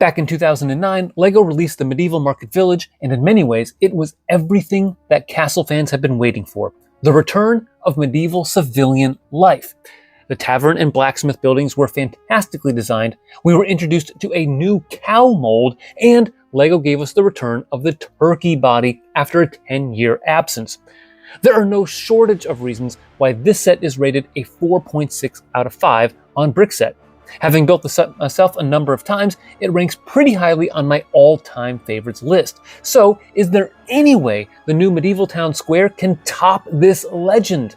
Back in 2009, LEGO released the Medieval Market Village, and in many ways, it was everything that castle fans had been waiting for: the return of medieval civilian life. The tavern and blacksmith buildings were fantastically designed, we were introduced to a new cow mold, and LEGO gave us the return of the turkey body after a 10-year absence. There are no shortage of reasons why this set is rated a 4.6 out of 5 on Brickset. Having built the set myself a number of times, it ranks pretty highly on my all-time favorites list. So, is there any way the new Medieval Town Square can top this legend?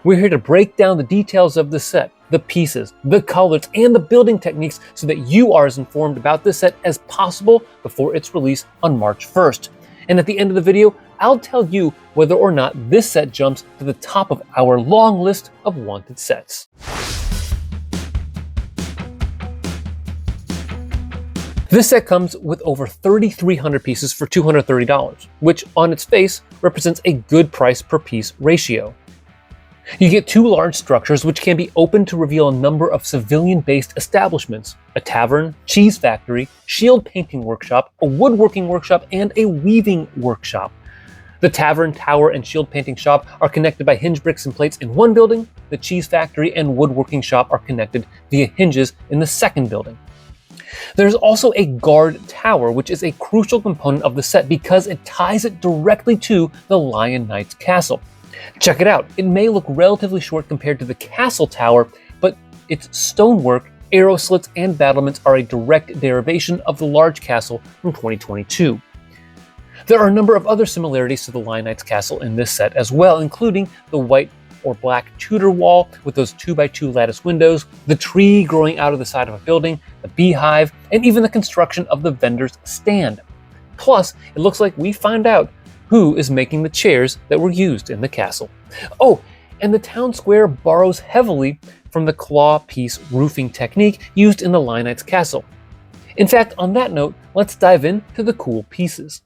We're here to break down the details of the set, the pieces, the colors, and the building techniques so that you are as informed about this set as possible before its release on March 1st. And at the end of the video, I'll tell you whether or not this set jumps to the top of our long list of wanted sets. This set comes with over 3,300 pieces for $230, which on its face represents a good price per piece ratio. You get two large structures which can be opened to reveal a number of civilian-based establishments: a tavern, cheese factory, shield painting workshop, a woodworking workshop, and a weaving workshop. The tavern, tower, and shield painting shop are connected by hinge bricks and plates in one building. The cheese factory and woodworking shop are connected via hinges in the second building. There's also a guard tower, which is a crucial component of the set because it ties it directly to the Lion Knight's castle. Check it out. It may look relatively short compared to the castle tower, but its stonework, arrow slits, and battlements are a direct derivation of the large castle from 2022. There are a number of other similarities to the Lion Knight's castle in this set as well, including the white or black Tudor wall with those 2x2 lattice windows, the tree growing out of the side of a building, the beehive, and even the construction of the vendor's stand. Plus, it looks like we find out who is making the chairs that were used in the castle. Oh, and the town square borrows heavily from the claw piece roofing technique used in the Lion Knight's castle. In fact, on that note, let's dive into the cool pieces.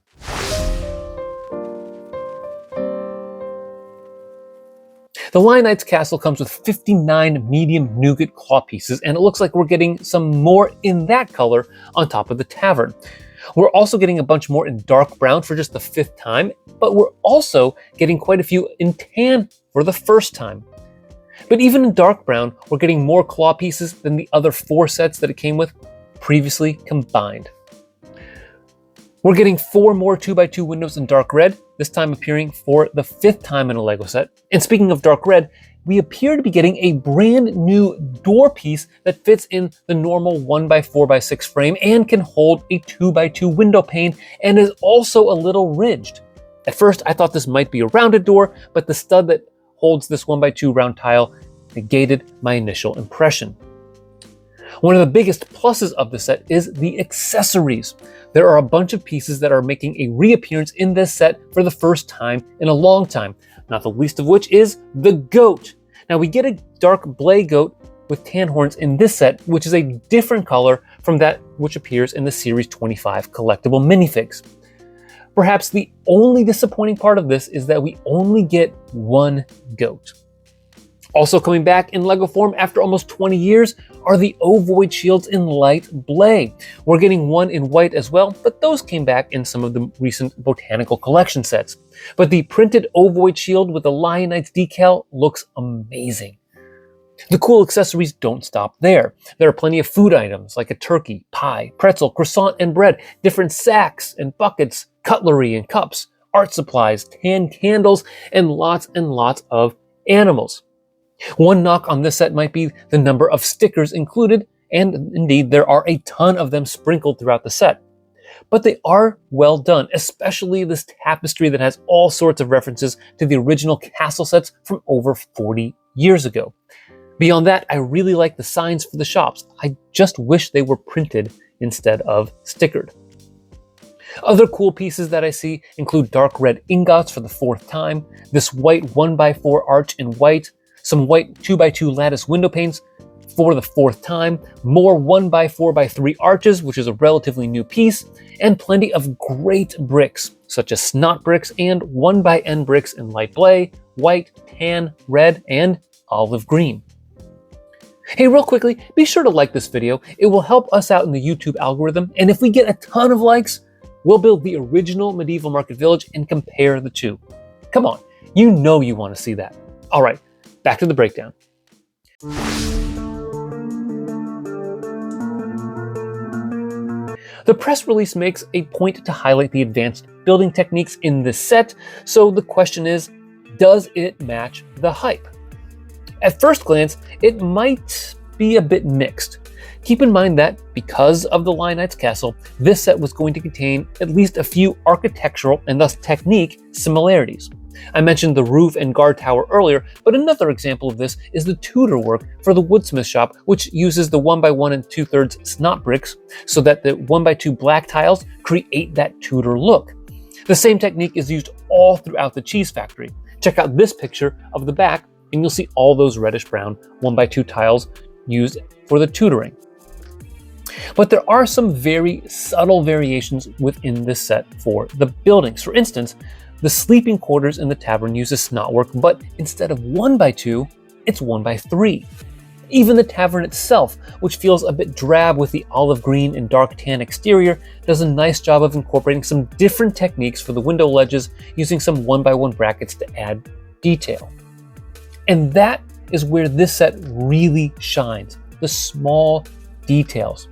The Lion Knight's castle comes with 59 medium nougat claw pieces, and it looks like we're getting some more in that color on top of the tavern. We're also getting a bunch more in dark brown for just the 5th time, but we're also getting quite a few in tan for the first time. But even in dark brown, we're getting more claw pieces than the other 4 sets that it came with previously combined. We're getting 4 more 2x2 windows in dark red, this time appearing for the 5th time in a LEGO set. And speaking of dark red, we appear to be getting a brand new door piece that fits in the normal 1x4x6 frame and can hold a 2x2 window pane and is also a little ridged. At first, I thought this might be a rounded door, but the stud that holds this 1x2 round tile negated my initial impression. One of the biggest pluses of the set is the accessories. There are a bunch of pieces that are making a reappearance in this set for the first time in a long time, not the least of which is the goat. Now we get a dark blay goat with tan horns in this set, which is a different color from that which appears in the Series 25 collectible Minifigs. Perhaps the only disappointing part of this is that we only get one goat. Also coming back in LEGO form after almost 20 years are the ovoid shields in light blay. We're getting one in white as well, but those came back in some of the recent Botanical Collection sets. But the printed ovoid shield with the Lion Knight's decal looks amazing. The cool accessories don't stop there. There are plenty of food items like a turkey, pie, pretzel, croissant, and bread, different sacks and buckets, cutlery and cups, art supplies, tan candles, and lots of animals. One knock on this set might be the number of stickers included, and indeed there are a ton of them sprinkled throughout the set. But they are well done, especially this tapestry that has all sorts of references to the original castle sets from over 40 years ago. Beyond that, I really like the signs for the shops. I just wish they were printed instead of stickered. Other cool pieces that I see include dark red ingots for the 4th time, this white 1x4 arch in white, some white 2x2 lattice window panes for the 4th time, more 1x4x3 arches, which is a relatively new piece, and plenty of great bricks, such as snot bricks and 1x(n) bricks in light blay, white, tan, red, and olive green. Hey, real quickly, be sure to like this video. It will help us out in the YouTube algorithm, and if we get a ton of likes, we'll build the original medieval market village and compare the two. Come on, you know you want to see that. All right, back to the breakdown. The press release makes a point to highlight the advanced building techniques in this set, so the question is, does it match the hype? At first glance, it might be a bit mixed. Keep in mind that, because of the Lion Knight's castle, this set was going to contain at least a few architectural and thus technique similarities. I mentioned the roof and guard tower earlier, but another example of this is the Tudor work for the woodsmith shop, which uses the 1x1 and 2/3 snot bricks so that the 1x2 black tiles create that Tudor look. The same technique is used all throughout the cheese factory. Check out this picture of the back, and you'll see all those reddish-brown 1x2 tiles used for the tutoring. But there are some very subtle variations within this set for the buildings. For instance, the sleeping quarters in the tavern uses snot work, but instead of 1x2, it's 1x3. Even the tavern itself, which feels a bit drab with the olive green and dark tan exterior, does a nice job of incorporating some different techniques for the window ledges using some 1x1 brackets to add detail. And that is where this set really shines, the small details.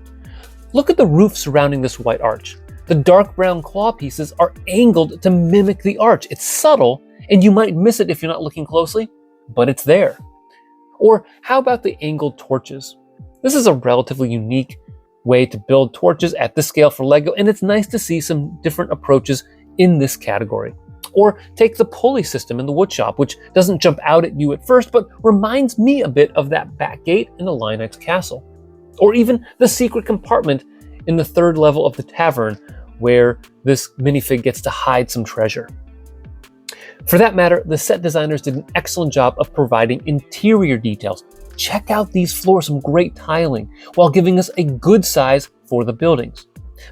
Look at the roof surrounding this white arch. The dark brown claw pieces are angled to mimic the arch. It's subtle, and you might miss it if you're not looking closely, but it's there. Or how about the angled torches? This is a relatively unique way to build torches at this scale for LEGO, and it's nice to see some different approaches in this category. Or take the pulley system in the woodshop, which doesn't jump out at you at first, but reminds me a bit of that back gate in the Lion Knight's castle. Or even the secret compartment in the third level of the tavern, where this minifig gets to hide some treasure. For that matter, the set designers did an excellent job of providing interior details. Check out these floors, some great tiling, while giving us a good size for the buildings.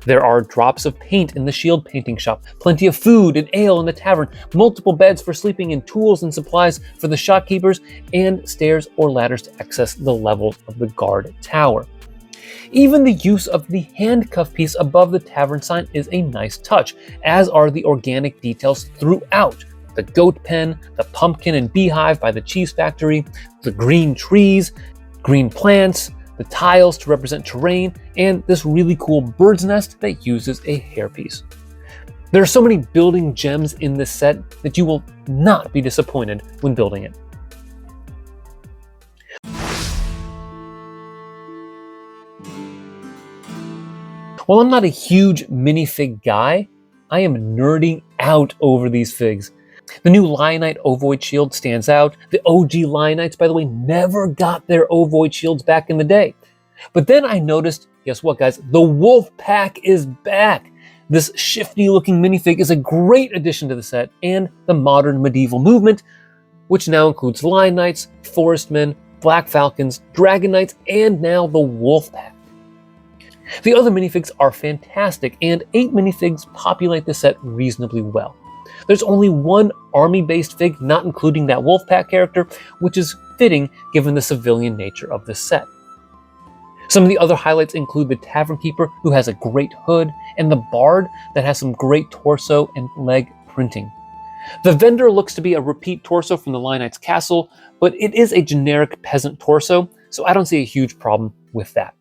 There are drops of paint in the shield painting shop, plenty of food and ale in the tavern, multiple beds for sleeping and tools and supplies for the shopkeepers, and stairs or ladders to access the levels of the guard tower. Even the use of the handcuff piece above the tavern sign is a nice touch, as are the organic details throughout. The goat pen, the pumpkin and beehive by the cheese factory, the green trees, green plants, the tiles to represent terrain, and this really cool bird's nest that uses a hairpiece. There are so many building gems in this set that you will not be disappointed when building it. While I'm not a huge minifig guy, I am nerding out over these figs. The new Lion Knight Ovoid shield stands out. The OG Lion Knights, by the way, never got their Ovoid shields back in the day. But then I noticed, guess what guys, the Wolf Pack is back. This shifty looking minifig is a great addition to the set and the modern medieval movement, which now includes Lion Knights, Forestmen, Black Falcons, Dragon Knights, and now the Wolf Pack. The other minifigs are fantastic, and 8 minifigs populate the set reasonably well. There's only one army-based fig, not including that Wolfpack character, which is fitting given the civilian nature of this set. Some of the other highlights include the Tavern Keeper, who has a great hood, and the Bard that has some great torso and leg printing. The Vendor looks to be a repeat torso from the Lion Knight's castle, but it is a generic peasant torso, so I don't see a huge problem with that.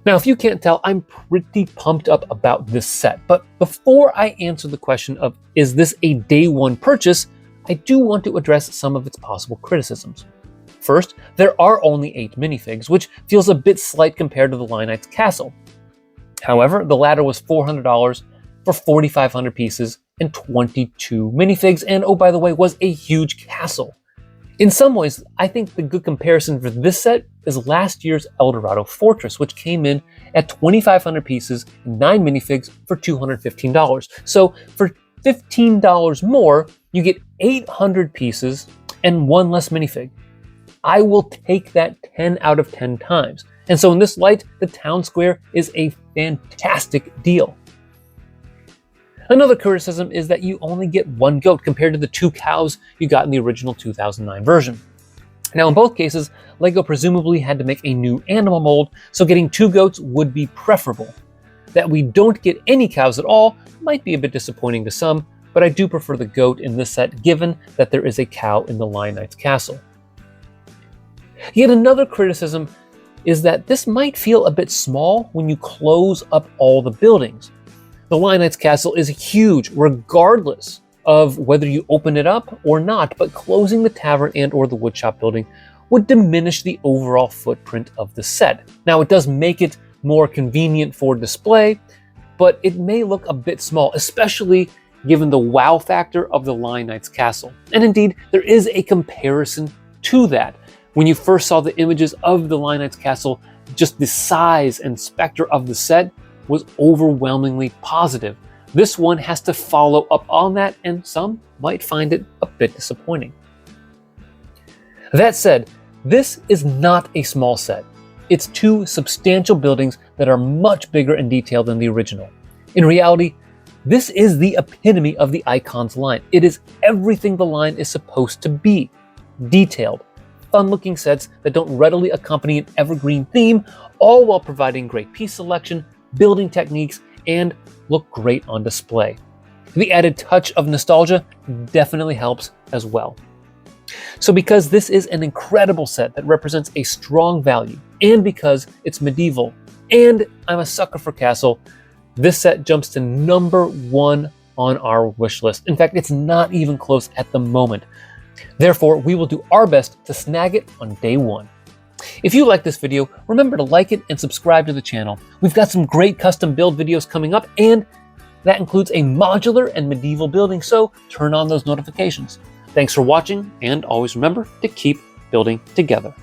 Now, if you can't tell, I'm pretty pumped up about this set. But before I answer the question of, is this a day one purchase, I do want to address some of its possible criticisms. First, there are only 8 minifigs, which feels a bit slight compared to the Lion Knight's castle. However, the latter was $400 for 4,500 pieces and 22 minifigs, and oh, by the way, was a huge castle. In some ways, I think the good comparison for this set is last year's Eldorado Fortress, which came in at 2,500 pieces and 9 minifigs for $215. So for $15 more, you get 800 pieces and 1 less minifig. I will take that 10 out of 10 times. And so in this light, the town square is a fantastic deal. Another criticism is that you only get one goat compared to the 2 cows you got in the original 2009 version. Now, in both cases, LEGO presumably had to make a new animal mold, so getting 2 goats would be preferable. That we don't get any cows at all might be a bit disappointing to some, but I do prefer the goat in this set given that there is a cow in the Lion Knight's castle. Yet another criticism is that this might feel a bit small when you close up all the buildings. The Lion Knight's castle is huge regardless of whether you open it up or not, but closing the tavern and or the woodshop building would diminish the overall footprint of the set. Now, it does make it more convenient for display, but it may look a bit small, especially given the wow factor of the Lion Knight's castle. And indeed, there is a comparison to that. When you first saw the images of the Lion Knight's castle, just the size and specter of the set was overwhelmingly positive. This one has to follow up on that, and some might find it a bit disappointing. That said, this is not a small set. It's 2 substantial buildings that are much bigger in detail than the original. In reality, this is the epitome of the Icons line. It is everything the line is supposed to be. Detailed, fun-looking sets that don't readily accompany an evergreen theme, all while providing great piece selection, building techniques, and look great on display. The added touch of nostalgia definitely helps as well. So because this is an incredible set that represents a strong value, and because it's medieval, and I'm a sucker for castle, this set jumps to number 1 on our wish list. In fact, it's not even close at the moment. Therefore, we will do our best to snag it on day 1. If you like this video, remember to like it and subscribe to the channel. We've got some great custom build videos coming up, and that includes a modular and medieval building, so turn on those notifications. Thanks for watching, and always remember to keep building together.